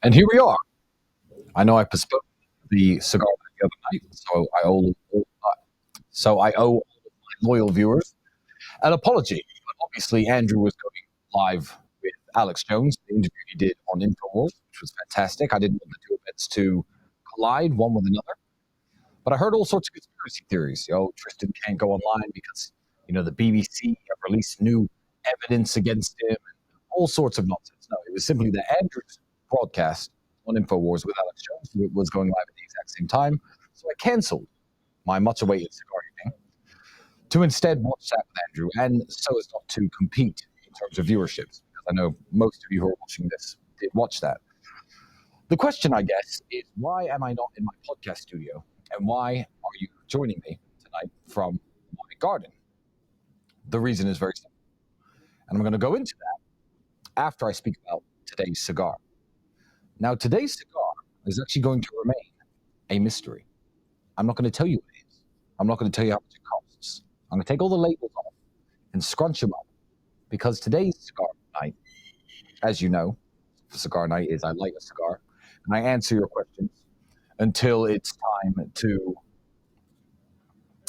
And here we are. I know I postponed the cigar the other night, so I owe all of my loyal viewers an apology. But obviously, Andrew was going live with Alex Jones, the interview he did on InfoWars, which was fantastic. I didn't want the two events to collide one with another, but I heard all sorts of conspiracy theories. Tristan can't go online because the BBC have released new evidence against him, and all sorts of nonsense. No, it was simply that Andrew's broadcast on InfoWars with Alex Jones was going live at the exact same time, so I cancelled my much-awaited cigar evening to instead watch that with Andrew, and so as not to compete in terms of viewerships, because I know most of you who are watching this did watch that. The question, I guess, is why am I not in my podcast studio, and why are you joining me tonight from my garden? The reason is very simple, and I'm going to go into that after I speak about today's cigar. Now, today's cigar is actually going to remain a mystery. I'm not going to tell you what it is. I'm not going to tell you how much it costs. I'm going to take all the labels off and scrunch them up, because today's cigar night, as you know, the cigar night is I light a cigar and I answer your questions until it's time to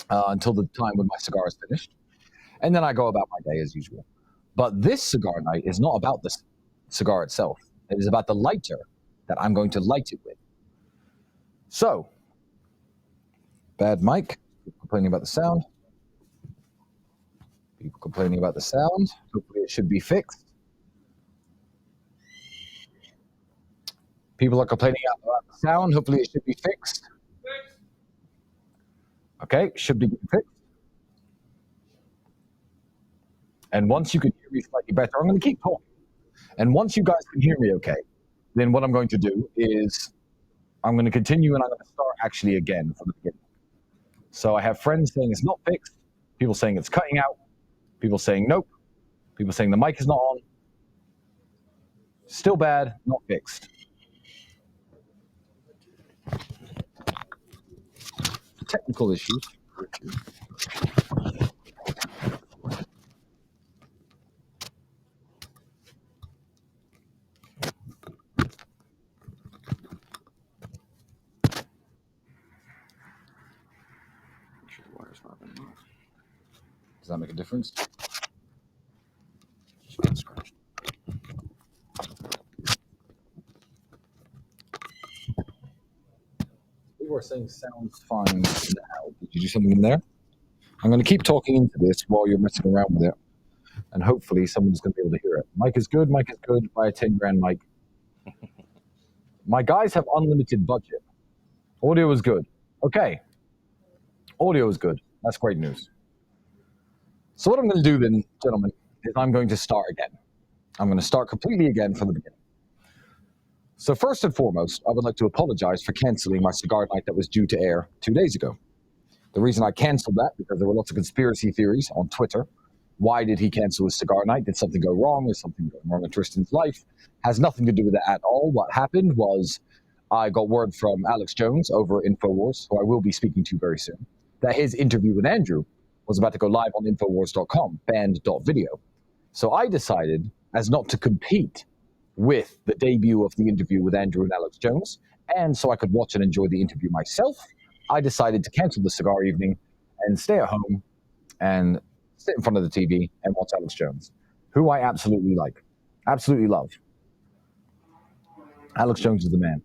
until the time when my cigar is finished, and then I go about my day as usual. But this cigar night is not about the cigar itself. It is about the lighter that I'm going to light it with. So, bad mic, people complaining about the sound. People complaining about the sound. Hopefully it should be fixed. People are complaining about the sound. Hopefully it should be fixed. Okay, should be fixed. And once you can hear me slightly better, I'm going to keep talking. And once you guys can hear me okay, then what I'm going to do is I'm going to continue, and I'm going to start actually again from the beginning. So I have friends saying it's not fixed, people saying it's cutting out, people saying nope, people saying the mic is not on. Still bad, not fixed. Technical issues. Does that make a difference? People are saying sounds fine now. Did you do something in there? I'm going to keep talking into this while you're messing around with it, and hopefully someone's going to be able to hear it. Mic is good. Buy a 10 grand mic. My guys have unlimited budget. Audio is good. Okay. Audio is good. That's great news. So what I'm going to do then, gentlemen, is I'm going to start again. I'm going to start completely again from the beginning. So first and foremost, I would like to apologize for canceling my cigar night that was due to air 2 days ago. The reason I canceled that, because there were lots of conspiracy theories on Twitter. Why did he cancel his cigar night? Did something go wrong? Is something going wrong in Tristan's life? Has nothing to do with that at all. What happened was I got word from Alex Jones over at InfoWars, who I will be speaking to very soon, that his interview with Andrew was about to go live on Infowars.com, banned.video. So I decided, as not to compete with the debut of the interview with Andrew and Alex Jones, and so I could watch and enjoy the interview myself, I decided to cancel the cigar evening and stay at home and sit in front of the TV and watch Alex Jones, who I absolutely like, absolutely love. Alex Jones is the man.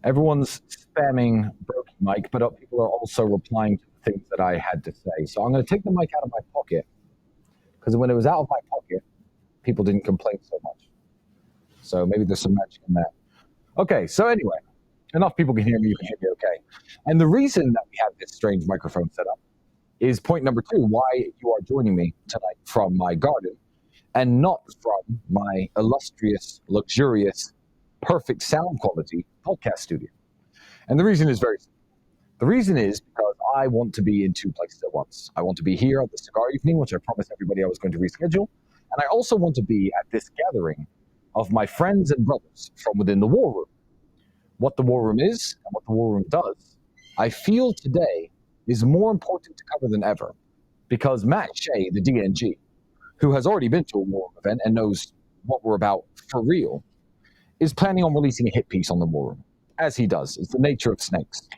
Everyone's spamming broken mic, but people are also replying to the things that I had to say. So I'm going to take the mic out of my pocket, because when it was out of my pocket, people didn't complain so much. So maybe there's some magic in that. Okay, so anyway, enough people can hear me, you can hear me okay. And the reason that we have this strange microphone set up is point number 2, why you are joining me tonight from my garden and not from my illustrious, luxurious, perfect sound quality podcast studio. And the reason is very simple. The reason is because I want to be in 2 places at once. I want to be here at the cigar evening, which I promised everybody I was going to reschedule. And I also want to be at this gathering of my friends and brothers from within the War Room. What the War Room is and what the War Room does, I feel today is more important to cover than ever, because Matt Shea, the DNG, who has already been to a war room event and knows what we're about for real, is planning on releasing a hit piece on the war room, as he does. It's the nature of snakes.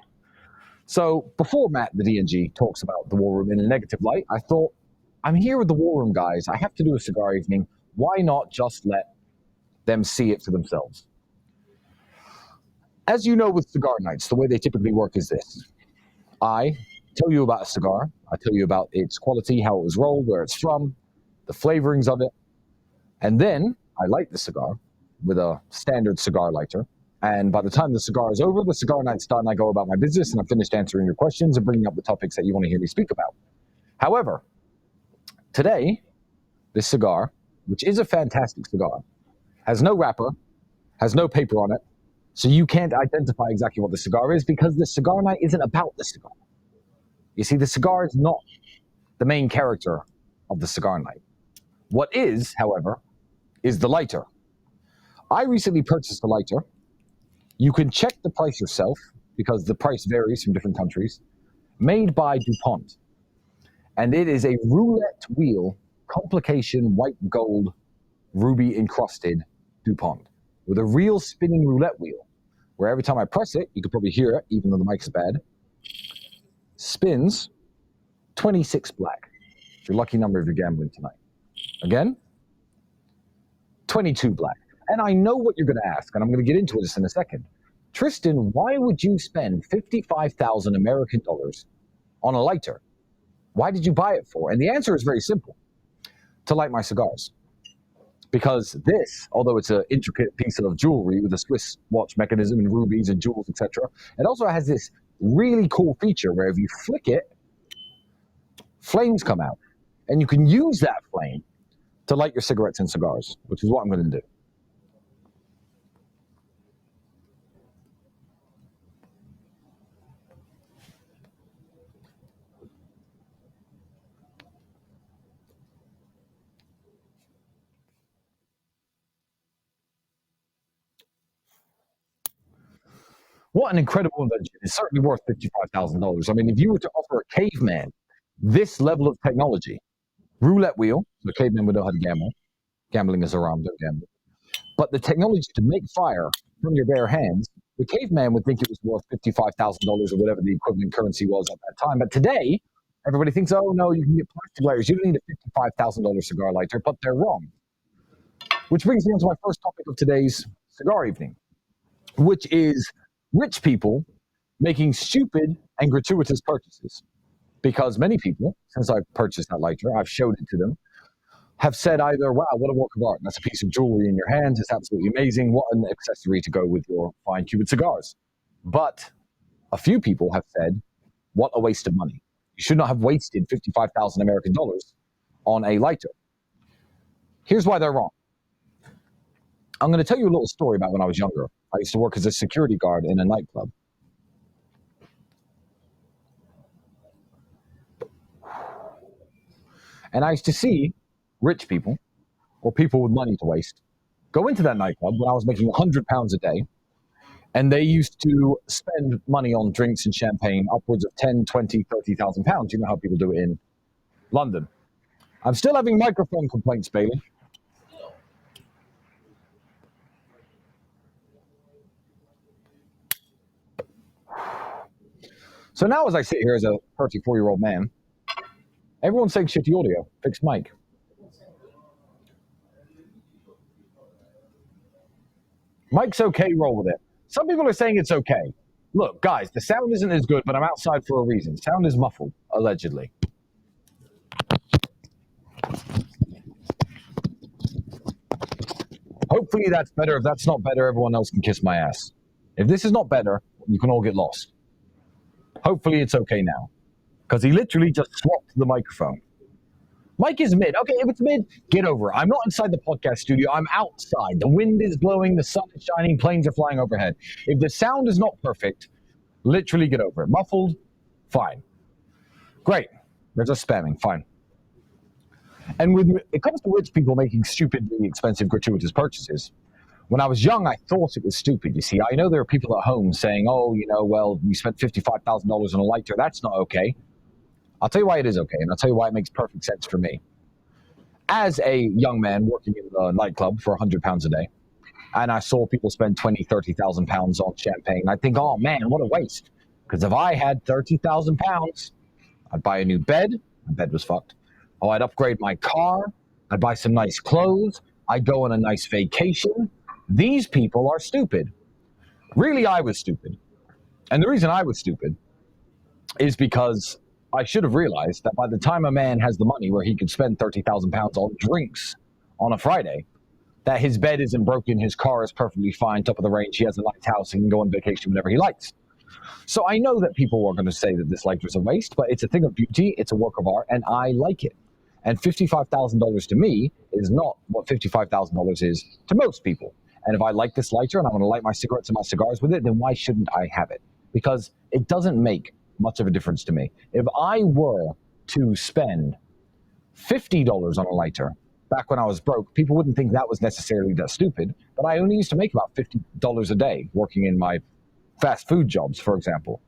So before Matt, the DNG, talks about the war room in a negative light, I thought, I'm here with the war room guys. I have to do a cigar evening. Why not just let them see it for themselves? As you know with cigar nights, the way they typically work is this. I tell you about a cigar. I tell you about its quality, how it was rolled, where it's from, the flavorings of it. And then I light the cigar with a standard cigar lighter. And by the time the cigar is over, the cigar night's done, I go about my business and I'm finished answering your questions and bringing up the topics that you want to hear me speak about. However, today, this cigar, which is a fantastic cigar, has no wrapper, has no paper on it, so you can't identify exactly what the cigar is because the cigar night isn't about the cigar. You see, the cigar is not the main character of the cigar night. What is, however, is the lighter. I recently purchased a lighter. You can check the price yourself because the price varies from different countries. Made by DuPont. And it is a roulette wheel, complication, white gold, ruby encrusted DuPont with a real spinning roulette wheel where every time I press it, you can probably hear it, even though the mic's bad, spins 26 black. It's your lucky number if you're gambling tonight. Again, 22 black. And I know what you're going to ask, and I'm going to get into this in a second. Tristan, why would you spend 55,000 American dollars on a lighter? Why did you buy it for? And the answer is very simple. To light my cigars. Because this, although it's an intricate piece of jewelry with a Swiss watch mechanism and rubies and jewels, etc., it also has this really cool feature where if you flick it, flames come out. And you can use that flame to light your cigarettes and cigars, which is what I'm going to do. What an incredible invention. It's certainly worth $55,000. I mean, if you were to offer a caveman this level of technology, roulette wheel, the caveman would know how to gamble. Gambling is haram, don't gamble. But the technology to make fire from your bare hands, the caveman would think it was worth $55,000 or whatever the equivalent currency was at that time. But today, everybody thinks, oh no, you can get plastic lighters. You don't need a $55,000 cigar lighter, but they're wrong. Which brings me on to my first topic of today's cigar evening, which is rich people making stupid and gratuitous purchases. Because many people, since I've purchased that lighter, I've showed it to them, have said either, wow, what a work of art. That's a piece of jewelry in your hand. It's absolutely amazing. What an accessory to go with your fine Cuban cigars. But a few people have said, what a waste of money. You should not have wasted 55,000 American dollars on a lighter. Here's why they're wrong. I'm going to tell you a little story about when I was younger. I used to work as a security guard in a nightclub. And I used to see rich people, or people with money to waste, go into that nightclub when I was making £100 a day, and they used to spend money on drinks and champagne upwards of 10, 20, 30,000 pounds. You know how people do it in London. I'm still having microphone complaints, Bailey. So now as I sit here as a 34-year-old man, everyone's saying shitty audio, fixed mic. Mic's okay, roll with it. Some people are saying it's okay. Look, guys, the sound isn't as good, but I'm outside for a reason. Sound is muffled, allegedly. Hopefully that's better. If that's not better, everyone else can kiss my ass. If this is not better, you can all get lost. Hopefully it's okay now. Because he literally just swapped the microphone. Mic is mid. Okay, if it's mid, get over it. I'm not inside the podcast studio. I'm outside. The wind is blowing. The sun is shining. Planes are flying overhead. If the sound is not perfect, literally get over it. Muffled, fine. Great. They're just spamming. Fine. And when it comes to rich people making stupidly expensive gratuitous purchases, when I was young, I thought it was stupid. You see, I know there are people at home saying, oh, you know, well, you spent $55,000 on a lighter. That's not okay. I'll tell you why it is okay, and I'll tell you why it makes perfect sense for me. as a young man working in the nightclub for £100 a day, and I saw people spend 20, 30,000 pounds on champagne, I think, oh man, what a waste. Because if I had 30,000 pounds, I'd buy a new bed. My bed was fucked. Oh, I'd upgrade my car. I'd buy some nice clothes. I'd go on a nice vacation. These people are stupid. Really, I was stupid. And the reason I was stupid is because I should have realized that by the time a man has the money where he could spend 30,000 pounds on drinks on a Friday, that his bed isn't broken, his car is perfectly fine, top of the range, he has a nice house, he can go on vacation whenever he likes. So I know that people are going to say that this lighter is a waste, but it's a thing of beauty, it's a work of art, and I like it. And $55,000 to me is not what $55,000 is to most people. And if I like this lighter and I want to light my cigarettes and my cigars with it, then why shouldn't I have it? Because it doesn't make much of a difference to me. If I were to spend $50 on a lighter, back when I was broke, people wouldn't think that was necessarily that stupid, but I only used to make about $50 a day working in my fast food jobs, for example.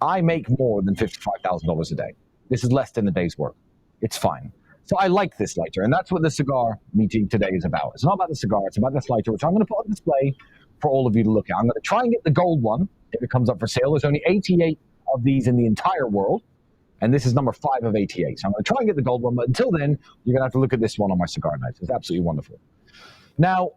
I make more than $55,000 a day. This is less than a day's work. It's fine. So I like this lighter, and that's what the cigar meeting today is about. It's not about the cigar, it's about this lighter, which I'm going to put on display for all of you to look at. I'm going to try and get the gold one if it comes up for sale. There's only 88 of these in the entire world, and this is number 5 of 88. So I'm going to try and get the gold one, but until then, you're going to have to look at this one on my cigar nights. It's absolutely wonderful. Now,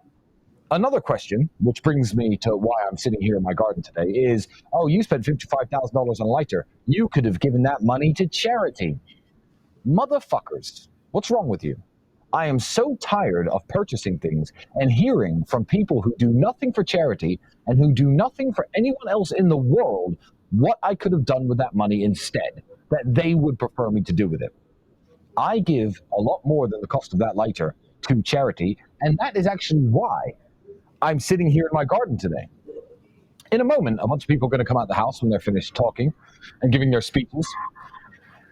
another question, which brings me to why I'm sitting here in my garden today, is, oh, you spent $55,000 on a lighter. You could have given that money to charity. Motherfuckers, what's wrong with you? I am so tired of purchasing things and hearing from people who do nothing for charity and who do nothing for anyone else in the world what I could have done with that money instead, that they would prefer me to do with it. I give a lot more than the cost of that lighter to charity, and that is actually why I'm sitting here in my garden today. In a moment, a bunch of people are going to come out the house when they're finished talking and giving their speeches,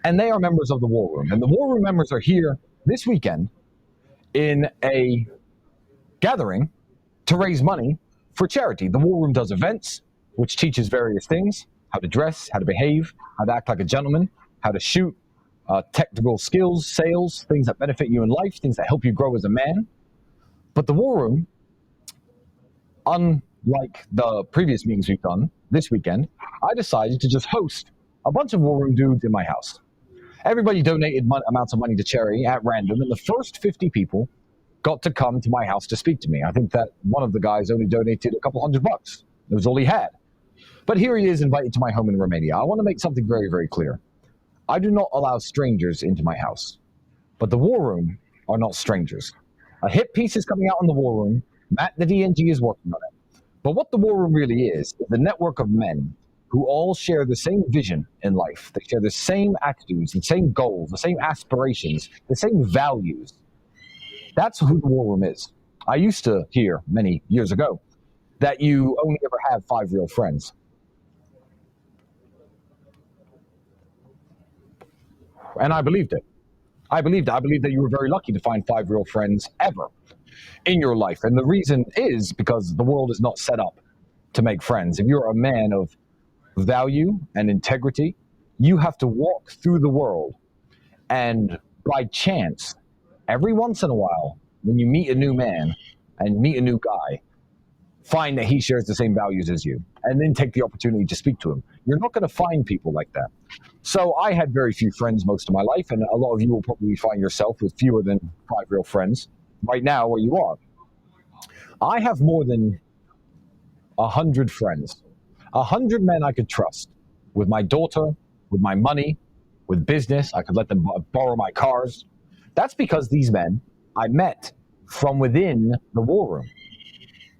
and they are members of the War Room. And the War Room members are here this weekend in a gathering to raise money for charity. The War Room does events, which teaches various things: how to dress, how to behave, how to act like a gentleman, how to shoot, technical skills, sales, things that benefit you in life, things that help you grow as a man. But the War Room, unlike the previous meetings we've done this weekend, I decided to just host a bunch of War Room dudes in my house. Everybody donated amounts of money to charity at random, and the first 50 people got to come to my house to speak to me. I think that one of the guys only donated a couple $100. It was all he had. But here he is invited to my home in Romania. I want to make something very, very clear. I do not allow strangers into my house, but the War Room are not strangers. A hit piece is coming out on the War Room. Matt, the DNG, is working on it. But what the War Room really is the network of men who all share the same vision in life. They share the same attitudes, the same goals, the same aspirations, the same values. That's who the War Room is. I used to hear many years ago that you only ever have 5 real friends. And I believed it. I believed that you were very lucky to find 5 real friends ever in your life. And the reason is because the world is not set up to make friends. If you're a man of value and integrity, you have to walk through the world, and by chance, every once in a while, when you meet a new man and meet a new guy, find that he shares the same values as you, and then take the opportunity to speak to him. You're not going to find people like that. So I had very few friends most of my life, and a lot of you will probably find yourself with fewer than 5 real friends right now where you are. I have more than 100 friends. 100 men I could trust with my daughter, with my money, with business. I could let them borrow my cars. That's because these men I met from within the War Room.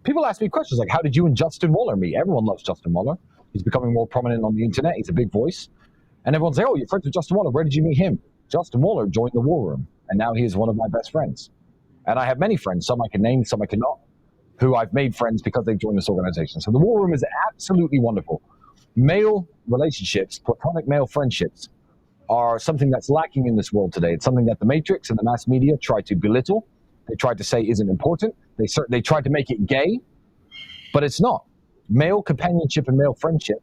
People ask me questions like, how did you and Justin Waller meet? Everyone loves Justin Waller. He's becoming more prominent on the internet. He's a big voice. And everyone's like, oh, you're friends with Justin Waller. Where did you meet him? Justin Waller joined the War Room, and now he is one of my best friends. And I have many friends, some I can name, some I cannot, who I've made friends because they've joined this organization. So the War Room is absolutely wonderful. Male relationships, platonic male friendships, are something that's lacking in this world today. It's something that the Matrix and the mass media try to belittle. They try to say isn't important. They try to make it gay, but it's not. Male companionship and male friendship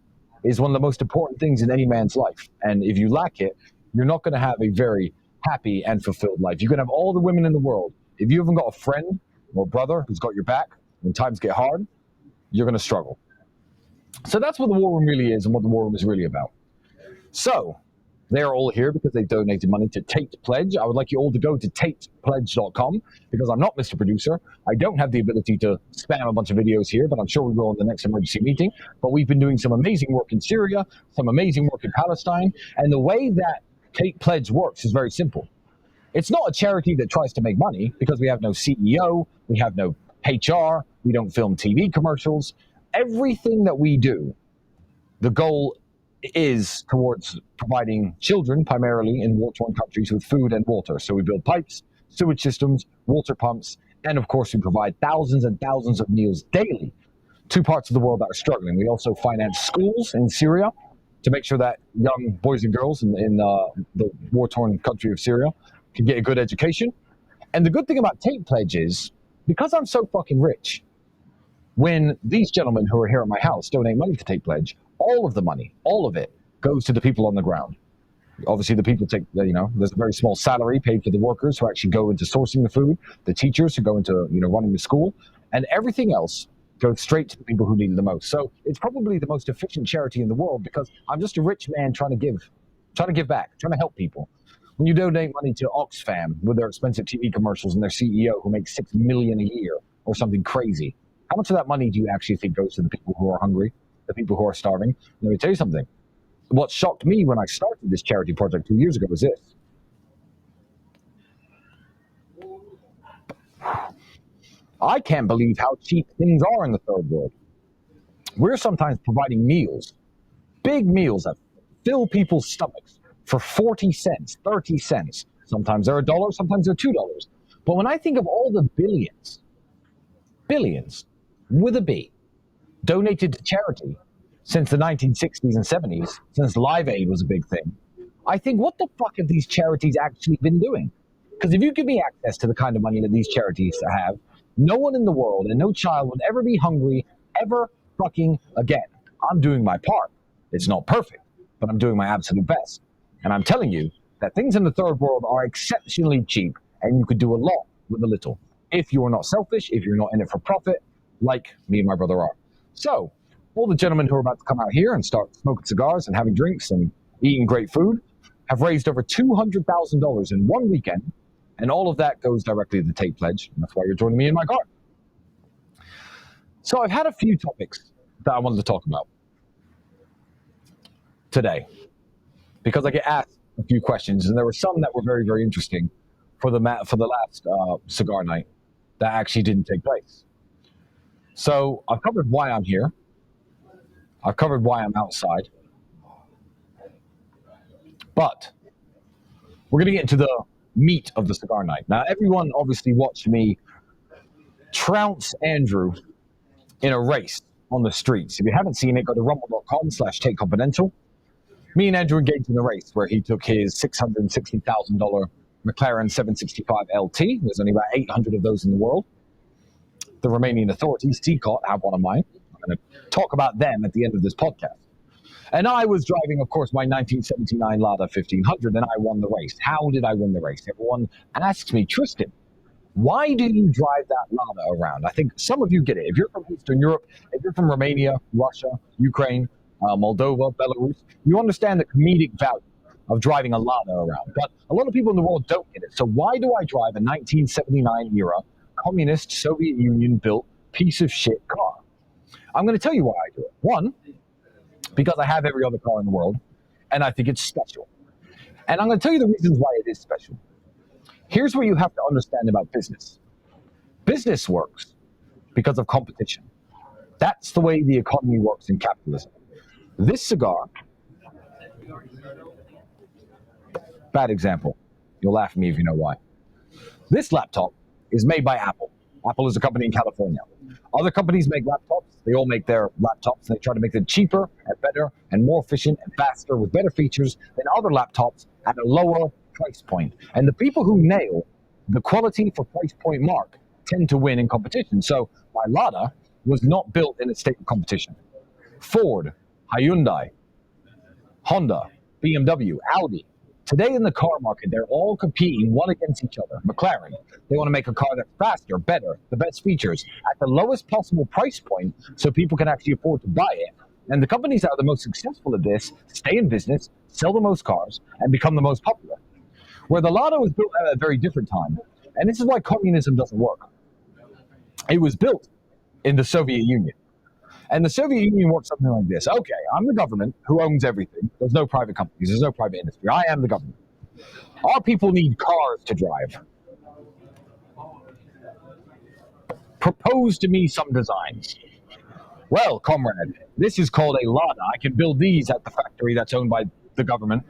is one of the most important things in any man's life. And if you lack it, you're not going to have a very happy, and fulfilled life. You can have all the women in the world. If you haven't got a friend or brother who's got your back when times get hard, you're going to struggle. So that's what the War Room really is and what the War Room is really about. So they are all here because they donated money to Tate Pledge. I would like you all to go to tatepledge.com because I'm not Mr. Producer. I don't have the ability to spam a bunch of videos here, but I'm sure we will in the next emergency meeting. But we've been doing some amazing work in Syria, some amazing work in Palestine, and the way that Tate Pledge works is very simple. It's not a charity that tries to make money because we have no CEO, we have no HR, we don't film TV commercials. Everything that we do, the goal is towards providing children, primarily in war-torn countries, with food and water. So we build pipes, sewage systems, water pumps, and of course we provide thousands and thousands of meals daily to parts of the world that are struggling. We also finance schools in Syria to make sure that young boys and girls in the war-torn country of Syria can get a good education. And the good thing about Tate Pledge is, because I'm so fucking rich, when these gentlemen who are here at my house donate money to Tate Pledge, all of the money, all of it, goes to the people on the ground. Obviously, the people take, there's a very small salary paid for the workers who actually go into sourcing the food, the teachers who go into, running the school, and everything else goes straight to the people who need it the most. So it's probably the most efficient charity in the world because I'm just a rich man trying to give back, trying to help people. When you donate money to Oxfam with their expensive TV commercials and their CEO who makes $6 million a year or something crazy, how much of that money do you actually think goes to the people who are hungry, the people who are starving? Let me tell you something. What shocked me when I started this charity project 2 years ago was this. I can't believe how cheap things are in the third world. We're sometimes providing meals, big meals that fill people's stomachs for 40 cents, 30 cents. Sometimes they're $1, sometimes they're $2. But when I think of all the billions with a B, donated to charity since the 1960s and 70s, since Live Aid was a big thing, I think, what the fuck have these charities actually been doing? Because if you give me access to the kind of money that these charities have, no one in the world and no child would ever be hungry ever fucking again. I'm doing my part. It's not perfect, but I'm doing my absolute best. And I'm telling you that things in the third world are exceptionally cheap, and you could do a lot with a little. If you are not selfish, if you're not in it for profit, like me and my brother are. So, all the gentlemen who are about to come out here and start smoking cigars and having drinks and eating great food have raised over $200,000 in one weekend, and all of that goes directly to the Tate Pledge, and that's why you're joining me in my car. So I've had a few topics that I wanted to talk about today, because I get asked a few questions, and there were some that were very, very interesting for the last cigar night that actually didn't take place. So I've covered why I'm here. I've covered why I'm outside. But we're going to get into the meat of the cigar night. Now, everyone obviously watched me trounce Andrew in a race on the streets. If you haven't seen it, go to rumble.com/TateConfidential. Me and Andrew engaged in a race where he took his $660,000 McLaren 765 LT. There's only about 800 of those in the world. The Romanian authorities, CIGAR, have one of mine. I'm going to talk about them at the end of this podcast. And I was driving, of course, my 1979 Lada 1500, and I won the race. How did I win the race? Everyone asks me, Tristan, why do you drive that Lada around? I think some of you get it. If you're from Eastern Europe, if you're from Romania, Russia, Ukraine, Moldova, Belarus, you understand the comedic value of driving a Lada around. But a lot of people in the world don't get it. So why do I drive a 1979 era communist Soviet Union built piece of shit car? I'm going to tell you why I do it. One, because I have every other car in the world, and I think it's special. And I'm going to tell you the reasons why it is special. Here's what you have to understand about business. Business works because of competition. That's the way the economy works in capitalism. This cigar, bad example. You'll laugh at me if you know why. This laptop is made by Apple. Apple is a company in California. Other companies make laptops. They all make their laptops, and they try to make them cheaper and better and more efficient and faster with better features than other laptops at a lower price point. And the people who nail the quality for price point mark tend to win in competition. So my Lada was not built in a state of competition. Ford, Hyundai, Honda, BMW, Audi, Today in the car market, they're all competing one against each other. McLaren, they want to make a car that's faster, better, the best features, at the lowest possible price point so people can actually afford to buy it. And the companies that are the most successful at this stay in business, sell the most cars, and become the most popular. Where the Lada was built at a very different time. And this is why communism doesn't work. It was built in the Soviet Union. And the Soviet Union worked something like this. Okay, I'm the government who owns everything. There's no private companies. There's no private industry. I am the government. Our people need cars to drive. Propose to me some designs. Well, comrade, this is called a Lada. I can build these at the factory that's owned by the government,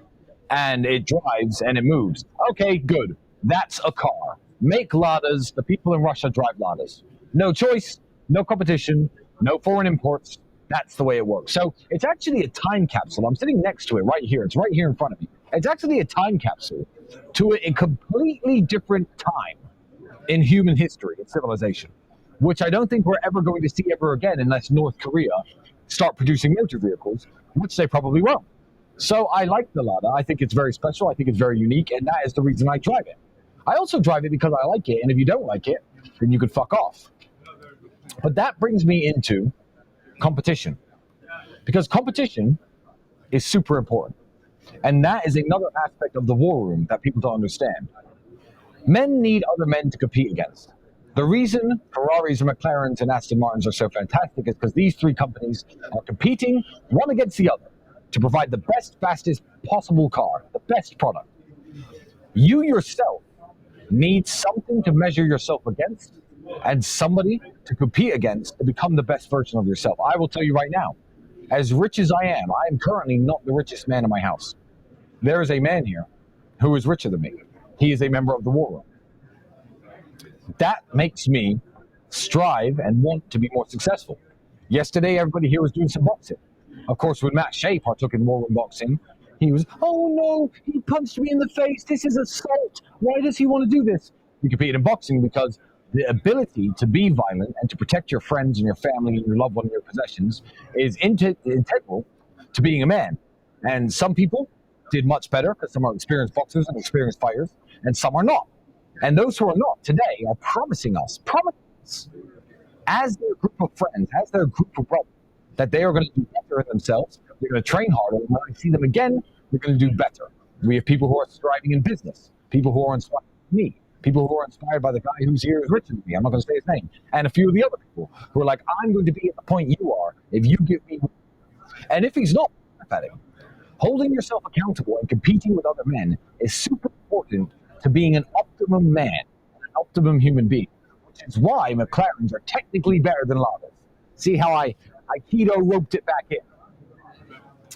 and it drives and it moves. Okay, good. That's a car. Make Ladas. The people in Russia drive Ladas. No choice, no competition, no foreign imports. That's the way it works. So it's actually a time capsule. I'm sitting next to it right here. It's right here in front of me. It's actually a time capsule to a completely different time in human history and civilization, which I don't think we're ever going to see ever again unless North Korea start producing motor vehicles, which they probably won't. So I like the Lada. I think it's very special. I think it's very unique, and that is the reason I drive it. I also drive it because I like it, and if you don't like it, then you can fuck off. But that brings me into competition, because competition is super important. And that is another aspect of the war room that people don't understand. Men need other men to compete against. The reason Ferraris and McLarens and Aston Martins are so fantastic is because these three companies are competing one against the other to provide the best, fastest possible car, the best product. You yourself need something to measure yourself against and somebody to compete against to become the best version of yourself. I will tell you right now, as rich as I am currently not the richest man in my house. There is a man here who is richer than me. He is a member of the war room. That makes me strive and want to be more successful. Yesterday, everybody here was doing some boxing. Of course, when Matt Shea partook in war room boxing, he was, oh no, he punched me in the face. This is assault. Why does he want to do this? We compete in boxing because the ability to be violent and to protect your friends and your family and your loved one and your possessions is integral to being a man. And some people did much better because some are experienced boxers and experienced fighters, and some are not. And those who are not today are promising us, as their group of friends, as their group of brothers, that they are going to do better in themselves. They're going to train harder. And when I see them again, they're going to do better. We have people who are striving in business, people who are inspired by me, people who are inspired by the guy who's here who's richer than me. I'm not going to say his name. And a few of the other people who are like, I'm going to be at the point you are if you give me. And if he's not, at him. Holding yourself accountable and competing with other men is super important to being an optimum man, an optimum human being, which is why McLarens are technically better than Ladas. See how I keto roped it back in.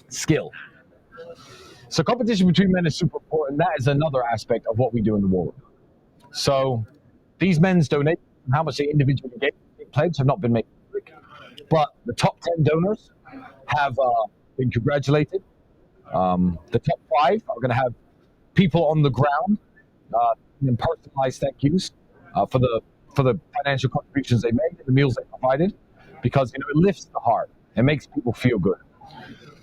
Skill. So competition between men is super important. That is another aspect of what we do in the war room. So these men's donations, how much they individually get pledge have not been made public, but the top 10 donors have been congratulated. The top 5 are going to have people on the ground and personalized thank yous for the financial contributions they made and the meals they provided, because it lifts the heart. It makes people feel good.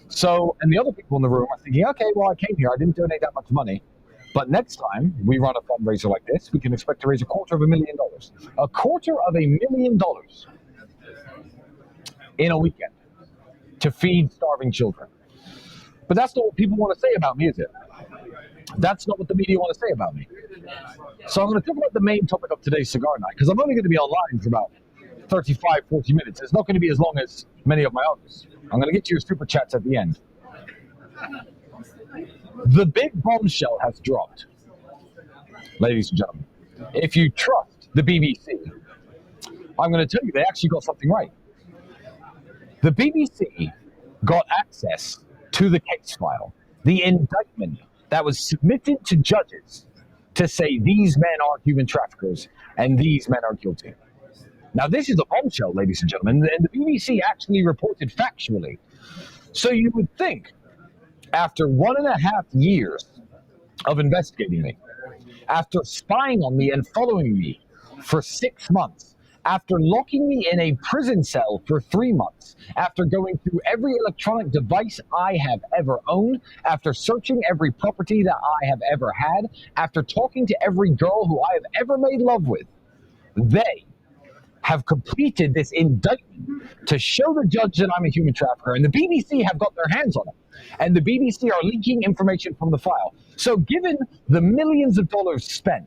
So, and the other people in the room are thinking, okay, well, I came here, I didn't donate that much money, but next time we run a fundraiser like this, we can expect to raise $250,000. $250,000 in a weekend to feed starving children. But that's not what people want to say about me, is it? That's not what the media want to say about me. So I'm going to talk about the main topic of today's cigar night, because I'm only going to be online for about 35, 40 minutes. It's not going to be as long as many of my others. I'm going to get to your super chats at the end. The big bombshell has dropped, ladies and gentlemen. If you trust the BBC, I'm going to tell you they actually got something right. The BBC got access to the case file, the indictment that was submitted to judges to say these men are human traffickers and these men are guilty. Now, this is a bombshell, ladies and gentlemen, and the BBC actually reported factually. So you would think, after 1.5 years of investigating me, after spying on me and following me for 6 months, after locking me in a prison cell for 3 months, after going through every electronic device I have ever owned, after searching every property that I have ever had, after talking to every girl who I have ever made love with, they have completed this indictment to show the judge that I'm a human trafficker, and the BBC have got their hands on it. And the BBC are leaking information from the file. So given the millions of dollars spent,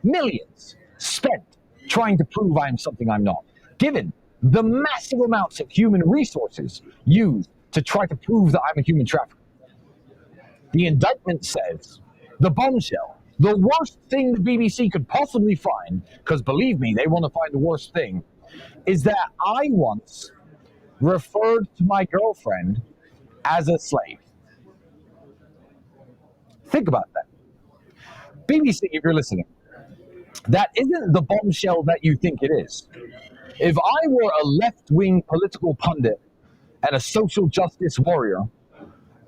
millions spent trying to prove I'm something I'm not, given the massive amounts of human resources used to try to prove that I'm a human trafficker, the indictment says, the bombshell, the worst thing the BBC could possibly find, because believe me, they want to find the worst thing, is that I once referred to my girlfriend as a slave. Think about that. BBC, if you're listening, that isn't the bombshell that you think it is. If I were a left-wing political pundit and a social justice warrior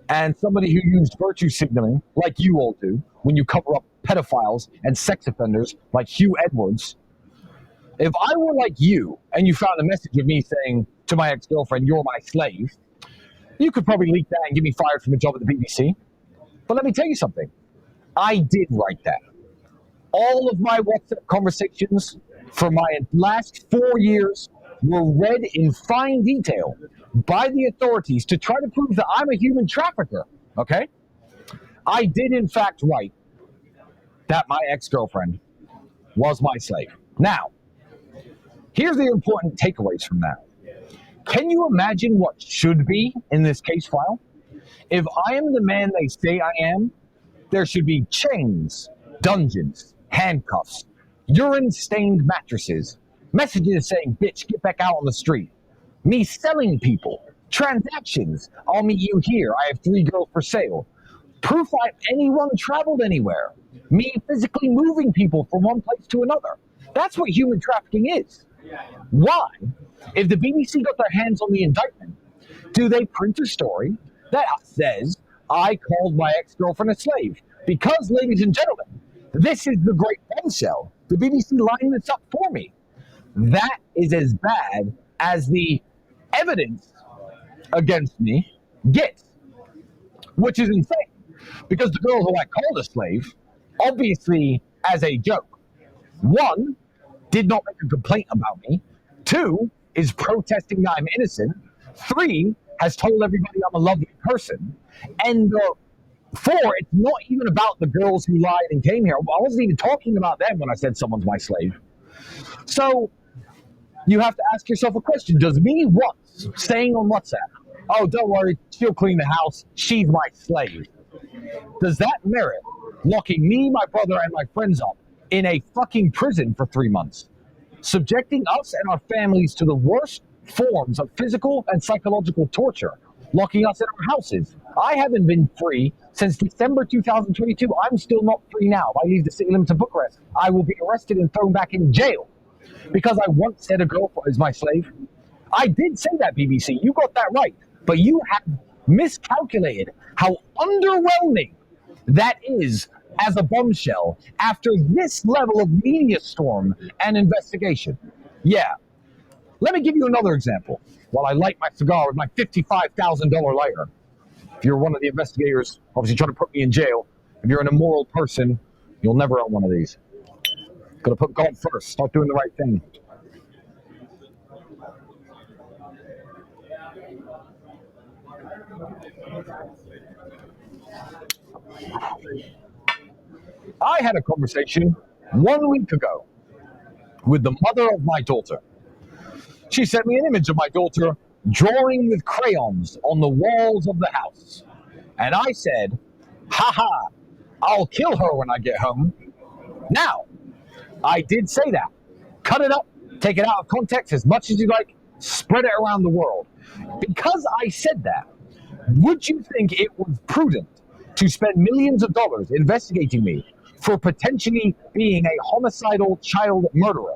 and somebody who used virtue signaling like you all do when you cover up pedophiles and sex offenders like Hugh Edwards, if I were like you and you found a message of me saying to my ex-girlfriend, "You're my slave," you could probably leak that and get me fired from a job at the BBC. But let me tell you something. I did write that. All of my WhatsApp conversations for my last 4 years were read in fine detail by the authorities to try to prove that I'm a human trafficker, okay? I did in fact write that my ex-girlfriend was my slave. Now, here's the important takeaways from that. Can you imagine what should be in this case file? If I am the man they say I am, there should be chains, dungeons, handcuffs, urine-stained mattresses, messages saying, "Bitch, get back out on the street," me selling people, transactions, "I'll meet you here, I have 3 girls for sale," proof anyone traveled anywhere, me physically moving people from one place to another. That's what human trafficking is. Why, if the BBC got their hands on the indictment, do they print a story that says, "I called my ex-girlfriend a slave"? Because, ladies and gentlemen, this is the great bombshell. The BBC lined this up for me. That is as bad as the evidence against me gets, which is insane. Because the girl who I called a slave, obviously as a joke, 1, did not make a complaint about me, 2, is protesting that I'm innocent, 3, has told everybody I'm a lovely person, and 4, it's not even about the girls who lied and came here. I wasn't even talking about them when I said someone's my slave. So you have to ask yourself a question. Does me once saying on WhatsApp, "Oh, don't worry, she'll clean the house, she's my slave," does that merit locking me, my brother, and my friends up in a fucking prison for 3 months, subjecting us and our families to the worst forms of physical and psychological torture, locking us in our houses? I haven't been free since December 2022. I'm still not free now. If I leave the city limits of Bucharest, I will be arrested and thrown back in jail because I once said a girl is my slave. I did say that, BBC. You got that right. But you have miscalculated how underwhelming that is as a bombshell after this level of media storm and investigation. Yeah. Let me give you another example while I light my cigar with my $55,000 lighter. If you're one of the investigators, obviously trying to put me in jail, if you're an immoral person, you'll never own one of these. Gotta put God first. Start doing the right thing. I had a conversation 1 week ago with the mother of my daughter. She sent me an image of my daughter drawing with crayons on the walls of the house. And I said, "Ha, I'll kill her when I get home." Now, I did say that. Cut it up, take it out of context as much as you like, spread it around the world. Because I said that, would you think it was prudent to spend millions of dollars investigating me for potentially being a homicidal child murderer?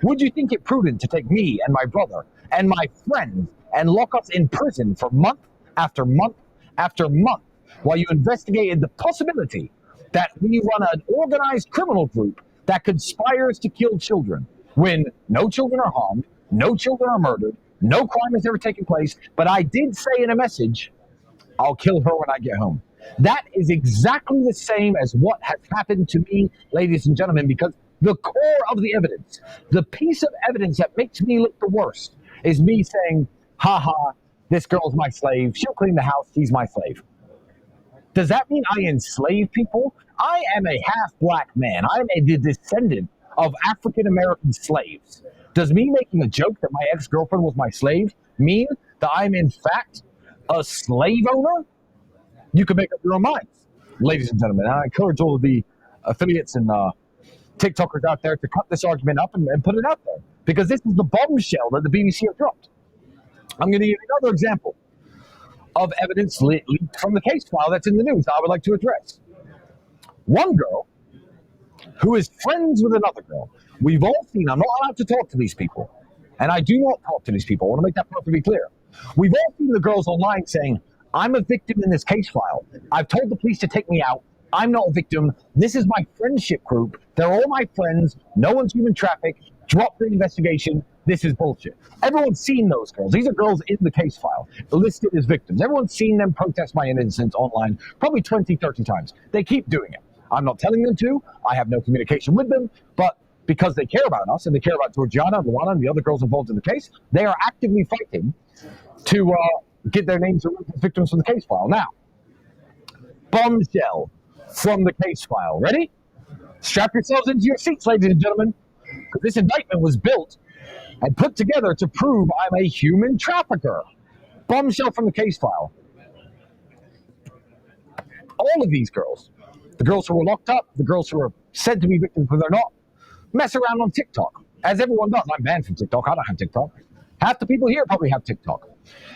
Would you think it prudent to take me and my brother and my friends and lock us in prison for month after month after month while you investigated the possibility that we run an organized criminal group that conspires to kill children? when no children are harmed, no children are murdered, no crime has ever taken place, but I did say in a message, I'll kill her when I get home. That is exactly the same as what has happened to me, ladies and gentlemen, because the core of the evidence, the piece of evidence that makes me look the worst, is me saying, ha ha, this girl's my slave. She'll clean the house. She's my slave. Does that mean I enslave people? I am a half-black man. I am a descendant of African-American slaves. Does me making a joke that my ex-girlfriend was my slave mean that I'm in fact a slave owner? You can make up your own minds, ladies and gentlemen. I encourage all of the affiliates and TikTokers out there to cut this argument up and put it out there, because this is the bombshell that the BBC have dropped. I'm going to give you another example of evidence leaked from the case file that's in the news I would like to address. One girl who is friends with another girl. We've all seen, I'm not allowed to talk to these people, and I do not talk to these people. I want to make that perfectly clear. We've all seen the girls online saying, I'm a victim in this case file. I've told the police to take me out. I'm not a victim. This is my friendship group. They're all my friends. No one's human trafficked. Drop the investigation. This is bullshit. Everyone's seen those girls. These are girls in the case file, listed as victims. Everyone's seen them protest my innocence online probably 20, 30 times. They keep doing it. I'm not telling them to. I have no communication with them. But because they care about us and they care about Georgiana, Luana, and the other girls involved in the case, they are actively fighting to get their names removed as victims from the case file. Now, bombshell from the case file. Ready? Strap yourselves into your seats, ladies and gentlemen, because this indictment was built and put together to prove I'm a human trafficker. Bombshell from the case file. All of these girls, the girls who were locked up, the girls who were said to be victims but they're not, mess around on TikTok, as everyone does. I'm banned from TikTok. I don't have TikTok. Half the people here probably have TikTok.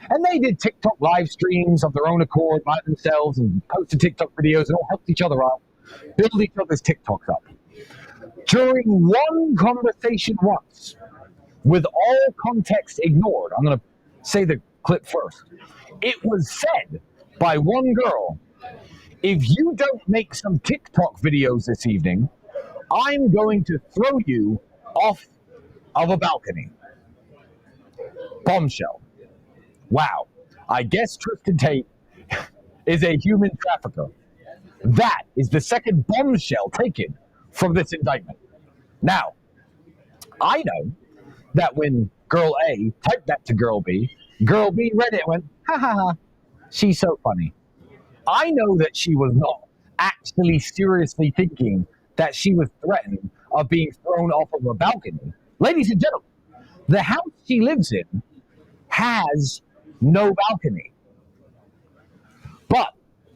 And they did TikTok live streams of their own accord by themselves and posted TikTok videos and all helped each other out, build each other's TikToks up. During one conversation once, with all context ignored, I'm going to say the clip first. It was said by one girl, if you don't make some TikTok videos this evening, I'm going to throw you off of a balcony. Bombshell. Wow. I guess Tristan Tate is a human trafficker. That is the second bombshell taken from this indictment. Now, I know that when girl A typed that to girl B read it and went, ha ha ha, she's so funny. I know that she was not actually seriously thinking that she was threatened of being thrown off of a balcony. Ladies and gentlemen, the house she lives in has no balcony. But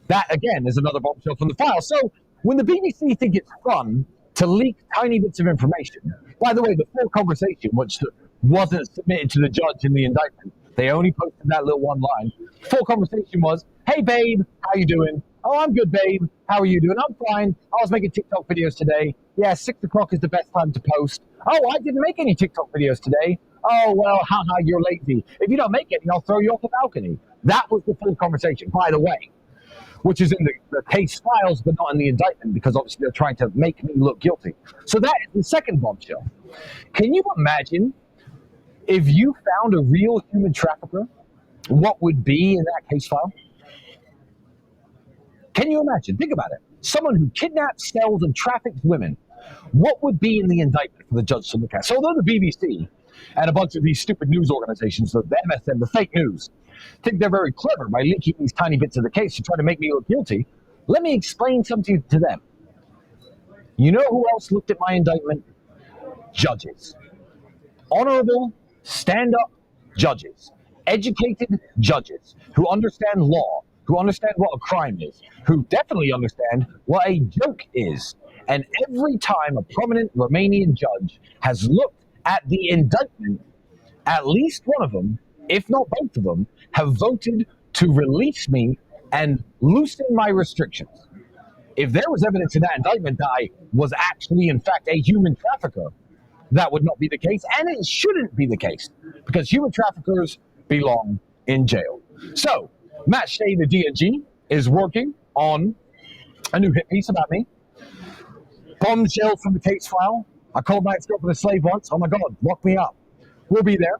that, again, is another bombshell from the file. So when the BBC think it's fun to leak tiny bits of information, by the way, the full conversation, which wasn't submitted to the judge in the indictment, they only posted that little one line. Full conversation was, hey, babe, how you doing? Oh, I'm good, babe. How are you doing? I'm fine. I was making TikTok videos today. Yeah, 6 o'clock is the best time to post. Oh, I didn't make any TikTok videos today. Oh, well, haha, you're lazy. If you don't make any, I'll throw you off the balcony. That was the full conversation, by the way, which is in the case files, but not in the indictment, because obviously they're trying to make me look guilty. So that is the second bombshell. Can you imagine if you found a real human trafficker, what would be in that case file? Can you imagine? Think about it. Someone who kidnaps, sells, and traffics women. What would be in the indictment for the judge to look at? So although the BBC and a bunch of these stupid news organizations, the MSN, the fake news, think they're very clever by leaking these tiny bits of the case to try to make me look guilty, let me explain something to them. You know who else looked at my indictment? Judges. Honorable, stand-up judges. Educated judges who understand law, who understand what a crime is, who definitely understand what a joke is. And every time a prominent Romanian judge has looked at the indictment, at least one of them, if not both of them, have voted to release me and loosen my restrictions. If there was evidence in that indictment that I was actually, in fact, a human trafficker, that would not be the case, and it shouldn't be the case, because human traffickers belong in jail. So, Matt Shea, the DNG, is working on a new hit piece about me. Bombshell from the case file. I called my ex-girlfriend a slave once. Oh my God, lock me up. We'll be there.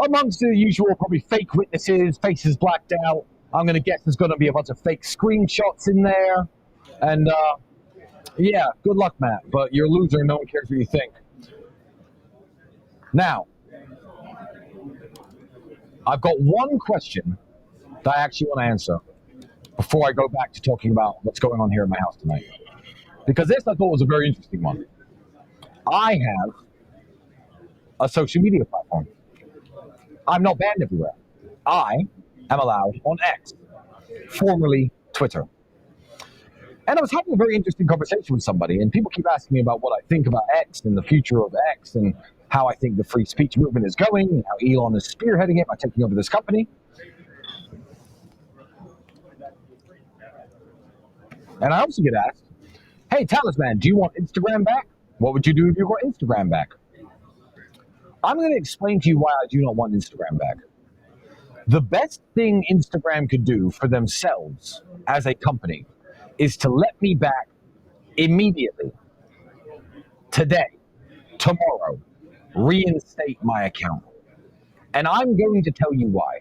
Amongst the usual, probably fake witnesses, faces blacked out. I'm going to guess there's going to be a bunch of fake screenshots in there. And yeah, good luck, Matt. But you're a loser and no one cares what you think. Now, I've got one question that I actually want to answer before I go back to talking about what's going on here in my house tonight. Because this I thought was a very interesting one. I have a social media platform. I'm not banned everywhere. I am allowed on X, formerly Twitter. And I was having a very interesting conversation with somebody, and people keep asking me about what I think about X and the future of X and how I think the free speech movement is going and how Elon is spearheading it by taking over this company. And I also get asked, hey, Talisman, do you want Instagram back? What would you do if you got Instagram back? I'm going to explain to you why I do not want Instagram back. The best thing Instagram could do for themselves as a company is to let me back immediately, today, tomorrow, reinstate my account. And I'm going to tell you why.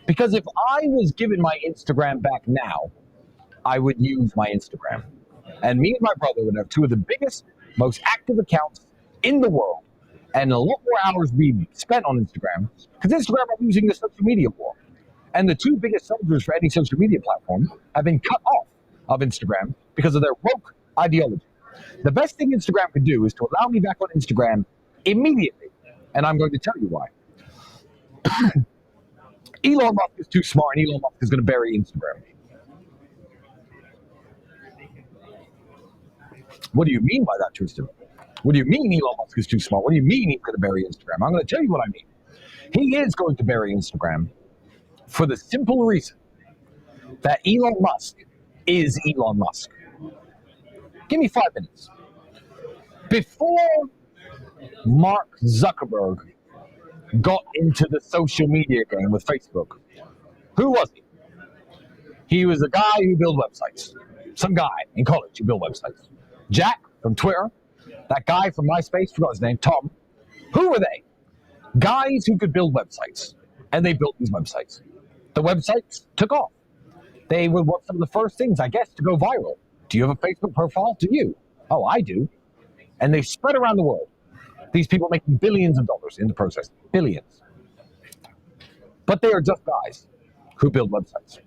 Because if I was given my Instagram back now, I would use my Instagram. And me and my brother would have two of the biggest, most active accounts in the world, and a lot more hours be spent on Instagram, because Instagram are losing the social media war. And the two biggest soldiers for any social media platform have been cut off of Instagram because of their woke ideology. The best thing Instagram could do is to allow me back on Instagram immediately. And I'm going to tell you why. Elon Musk is too smart, and Elon Musk is going to bury Instagram. What do you mean by that, Tristan? What do you mean Elon Musk is too smart? What do you mean he's going to bury Instagram? I'm going to tell you what I mean. He is going to bury Instagram for the simple reason that Elon Musk is Elon Musk. Give me 5 minutes. Before Mark Zuckerberg got into the social media game with Facebook, who was he? He was a guy who built websites. Some guy in college who built websites. Jack from Twitter, that guy from MySpace, forgot his name, Tom. Who were they? Guys who could build websites. And they built these websites. The websites took off. They were some of the first things, I guess, to go viral. Do you have a Facebook profile? Do you? Oh, I do. And they spread around the world. These people making billions of dollars in the process. Billions. But they are just guys who build websites.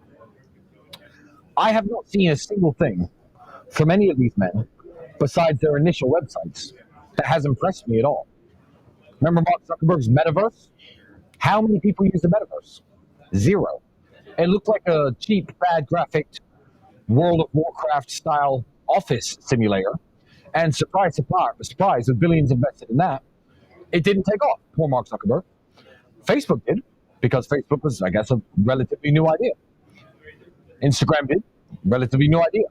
I have not seen a single thing from any of these men besides their initial websites that has impressed me at all. Remember Mark Zuckerberg's metaverse? How many people use the metaverse? 0. It looked like a cheap, bad graphic World of Warcraft style office simulator. And surprise, surprise, with billions invested in that, it didn't take off. Poor Mark Zuckerberg. Facebook did, because Facebook was, I guess, a relatively new idea. Instagram did, relatively new idea.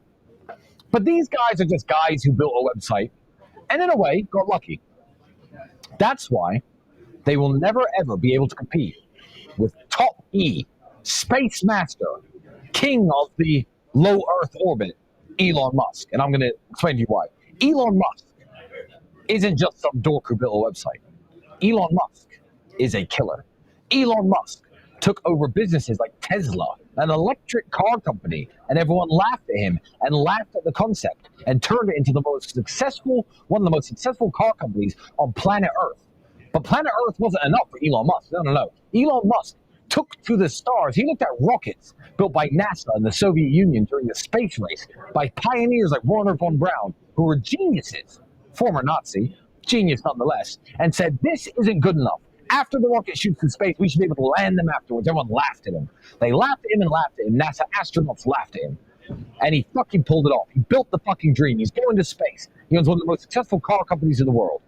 But these guys are just guys who built a website and in a way got lucky. That's why they will never ever be able to compete with Top E, Space Master, King of the low Earth orbit, Elon Musk. And I'm going to explain to you why. Elon Musk isn't just some dork who built a website. Elon Musk is a killer. Elon Musk took over businesses like Tesla, an electric car company, and everyone laughed at him and laughed at the concept and turned it into one of the most successful car companies on planet Earth. But planet Earth wasn't enough for Elon Musk. No. Elon Musk took to the stars. He looked at rockets built by NASA and the Soviet Union during the space race by pioneers like Werner von Braun, who were geniuses, former Nazi, genius nonetheless, and said, this isn't good enough. After the rocket shoots in space, we should be able to land them afterwards. Everyone laughed at him. They laughed at him and laughed at him. NASA astronauts laughed at him. And he fucking pulled it off. He built the fucking dream. He's going to space. He owns one of the most successful car companies in the world.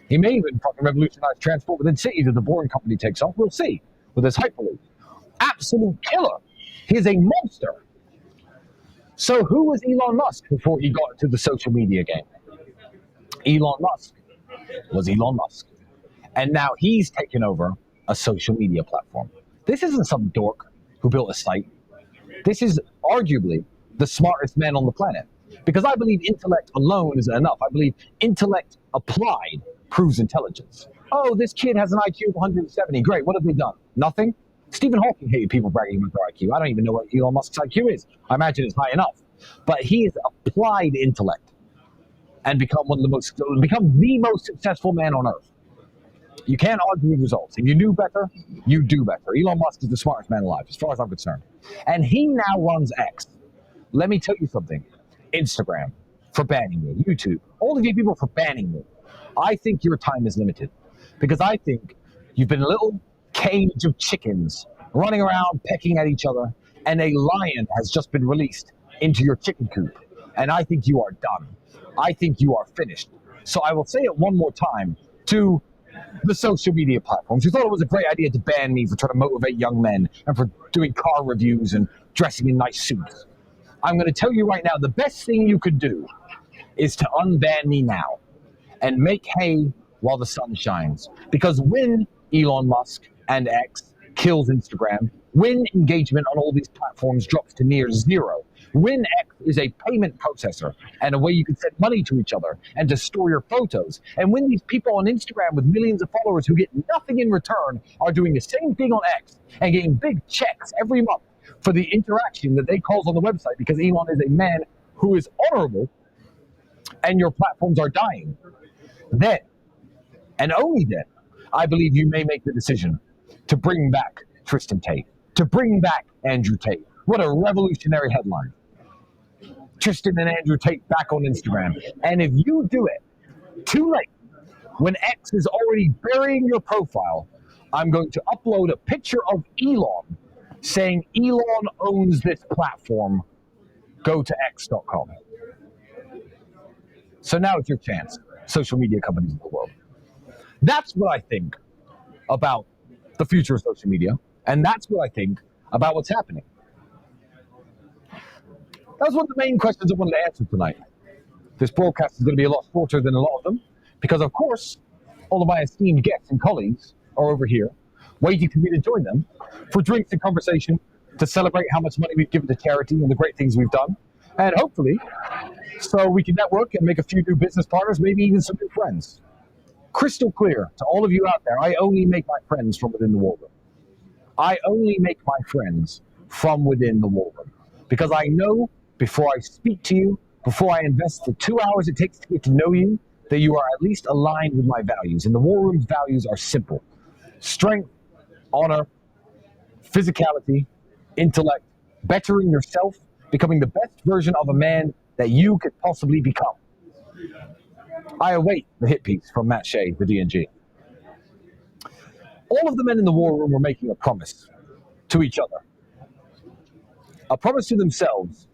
He may even fucking revolutionize transport within cities if the Boring Company takes off. We'll see with his Hyperloop. Absolute killer. He is a monster. So who was Elon Musk before he got into the social media game? Elon Musk was Elon Musk. And now he's taken over a social media platform. This isn't some dork who built a site. This is arguably the smartest man on the planet. Because I believe intellect alone isn't enough. I believe intellect applied proves intelligence. Oh, this kid has an IQ of 170. Great. What have they done? Nothing. Stephen Hawking hated people bragging about their IQ. I don't even know what Elon Musk's IQ is. I imagine it's high enough. But he has applied intellect and become the most successful man on earth. You can't argue with results. If you knew better, you do better. Elon Musk is the smartest man alive, as far as I'm concerned. And he now runs X. Let me tell you something. Instagram for banning me. YouTube. All of you people for banning me. I think your time is limited. Because I think you've been a little cage of chickens running around pecking at each other, and a lion has just been released into your chicken coop. And I think you are done. I think you are finished. So I will say it one more time to the social media platforms who thought it was a great idea to ban me for trying to motivate young men and for doing car reviews and dressing in nice suits. I'm going to tell you right now, the best thing you could do is to unban me now and make hay while the sun shines. Because when Elon Musk and X kills Instagram, when engagement on all these platforms drops to near zero, when X is a payment processor and a way you can send money to each other and to store your photos, and when these people on Instagram with millions of followers who get nothing in return are doing the same thing on X and getting big checks every month for the interaction that they cause on the website because Elon is a man who is honorable and your platforms are dying, then, and only then, I believe you may make the decision to bring back Tristan Tate, to bring back Andrew Tate. What a revolutionary headline. Tristan and Andrew Tate back on Instagram. And if you do it too late, when X is already burying your profile, I'm going to upload a picture of Elon saying Elon owns this platform. Go to x.com. So now it's your chance, social media companies of the world. That's what I think about the future of social media, and that's what I think about what's happening. That was one of the main questions I wanted to answer tonight. This broadcast is going to be a lot shorter than a lot of them, because of course, all of my esteemed guests and colleagues are over here, waiting for me to join them for drinks and conversation, to celebrate how much money we've given to charity and the great things we've done, and hopefully, so we can network and make a few new business partners, maybe even some new friends. Crystal clear to all of you out there, I only make my friends from within the war room. I only make my friends from within the war room. Because I know before I speak to you, before I invest the 2 hours it takes to get to know you, that you are at least aligned with my values. And the war room's values are simple. Strength, honor, physicality, intellect, bettering yourself, becoming the best version of a man that you could possibly become. I await the hit piece from Matt Shea, the D&G. All of the men in the war room were making a promise to each other. A promise to themselves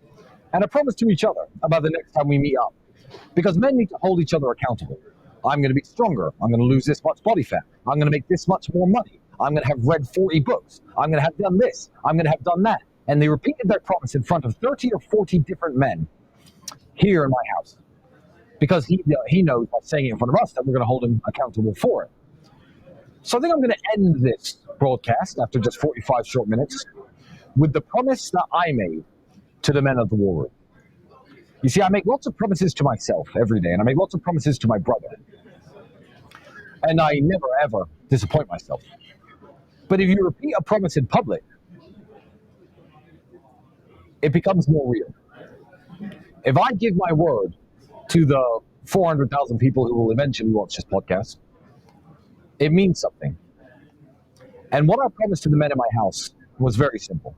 and a promise to each other about the next time we meet up. Because men need to hold each other accountable. I'm going to be stronger. I'm going to lose this much body fat. I'm going to make this much more money. I'm going to have read 40 books. I'm going to have done this. I'm going to have done that. And they repeated their promise in front of 30 or 40 different men here in my house. Because he knows by saying it in front of us that we're going to hold him accountable for it. So I think I'm going to end this broadcast after just 45 short minutes with the promise that I made to the men of the war room. You see, I make lots of promises to myself every day, and I make lots of promises to my brother. And I never, ever disappoint myself. But if you repeat a promise in public, it becomes more real. If I give my word to the 400,000 people who will eventually watch this podcast, it means something. And what I promised to the men in my house was very simple.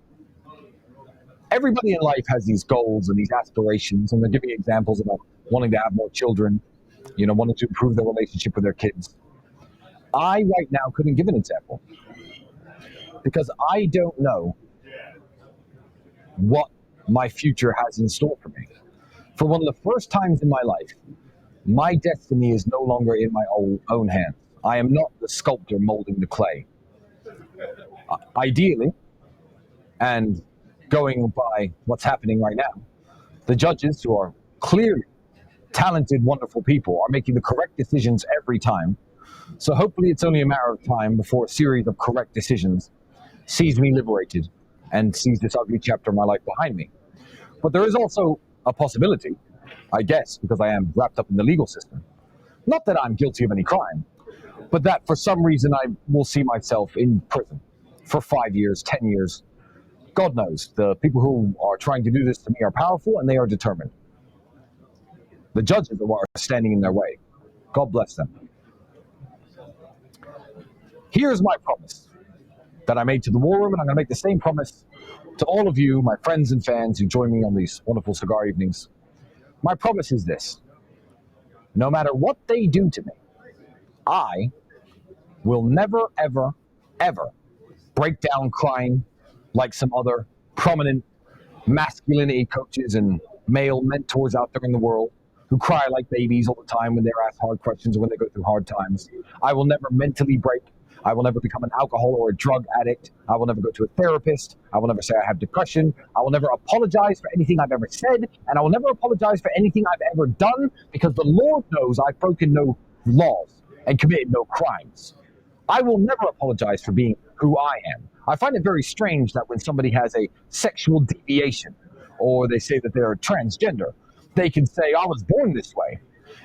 Everybody in life has these goals and these aspirations, and they're giving examples about wanting to have more children, wanting to improve their relationship with their kids. I right now couldn't give an example because I don't know what my future has in store for me. For one of the first times in my life, my destiny is no longer in my own hands. I am not the sculptor molding the clay. Ideally, and going by what's happening right now, the judges, who are clearly talented, wonderful people, are making the correct decisions every time. So hopefully it's only a matter of time before a series of correct decisions sees me liberated and sees this ugly chapter of my life behind me. But there is also a possibility I guess because I am wrapped up in the legal system. Not that I'm guilty of any crime, but that for some reason I will see myself in prison for 5 years, 10 years. God knows, the people who are trying to do this to me are powerful and they are determined. The judges are what are standing in their way. God bless them. Here's my promise that I made to the War Room, and I'm going to make the same promise to all of you, my friends and fans who join me on these wonderful cigar evenings. My promise is this: no matter what they do to me, I will never, ever, ever break down crying like some other prominent masculinity coaches and male mentors out there in the world who cry like babies all the time when they're asked hard questions or when they go through hard times. I will never mentally break. I will never become an alcohol or a drug addict. I will never go to a therapist. I will never say I have depression. I will never apologize for anything I've ever said, and I will never apologize for anything I've ever done, because the Lord knows I've broken no laws and committed no crimes. I will never apologize for being who I am. I find it very strange that when somebody has a sexual deviation, or they say that they're transgender, they can say, I was born this way,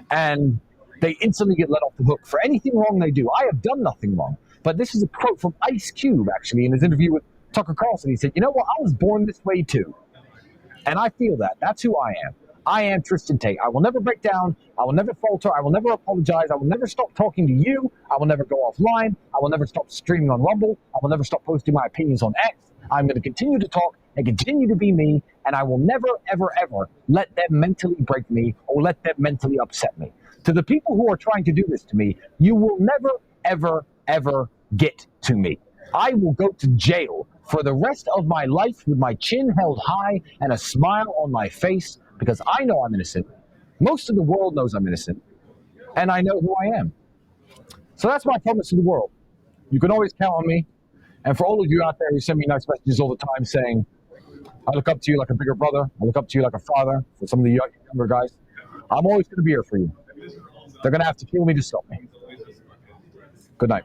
and they instantly get let off the hook for anything wrong they do. I have done nothing wrong. But this is a quote from Ice Cube, actually, in his interview with Tucker Carlson. He said, you know what, I was born this way too. And I feel that. That's who I am. I am Tristan Tate. I will never break down. I will never falter. I will never apologize. I will never stop talking to you. I will never go offline. I will never stop streaming on Rumble. I will never stop posting my opinions on X. I'm going to continue to talk and continue to be me, and I will never, ever, ever let them mentally break me or let them mentally upset me. To the people who are trying to do this to me, you will never, ever, ever get to me. I will go to jail for the rest of my life with my chin held high and a smile on my face, because I know I'm innocent. Most of the world knows I'm innocent, and I know who I am. So that's my promise to the world. You can always count on me. And for all of you out there who send me nice messages all the time saying, I look up to you like a bigger brother, I look up to you like a father, for some of the younger guys, I'm always going to be here for you. They're going to have to kill me to stop me. Good night.